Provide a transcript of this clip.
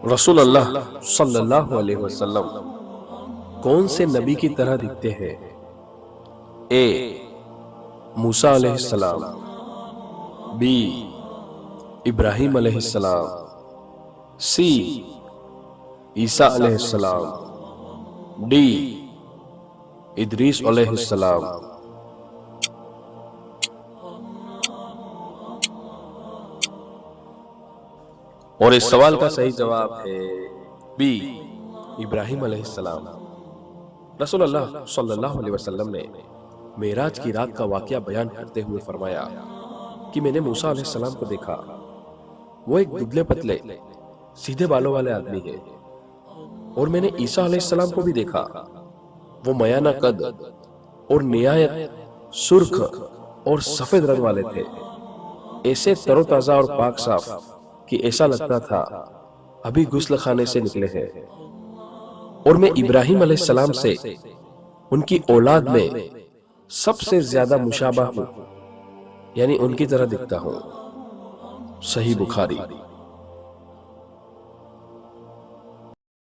رسول اللہ صلی اللہ علیہ وسلم کون سے نبی کی طرح دکھتے ہیں؟ اے موسیٰ علیہ السلام، بی ابراہیم علیہ السلام، سی عیسیٰ علیہ السلام، ڈی ادریس علیہ السلام۔ اور اس سوال کا صحیح جواب ہے بی ابراہیم علیہ السلام۔ رسول اللہ صلی اللہ علیہ وسلم نے معراج کی رات کا واقعہ بیان کرتے ہوئے فرمایا کہ میں نے موسیٰ علیہ السلام کو دیکھا، وہ ایک دبلے پتلے سیدھے بالوں والے آدمی ہے، اور میں نے عیسیٰ علیہ السلام کو بھی دیکھا، وہ میانہ قد اور نہایت سرخ اور سفید رنگ والے تھے، ایسے تر و تازہ اور پاک صاف کہ ایسا لگتا تھا ابھی غسل خانے سے نکلے ہیں۔ اور میں ابراہیم علیہ السلام سے ان کی اولاد میں سب سے زیادہ مشابہ ہوں، یعنی ان کی طرح دکھتا ہوں۔ صحیح بخاری۔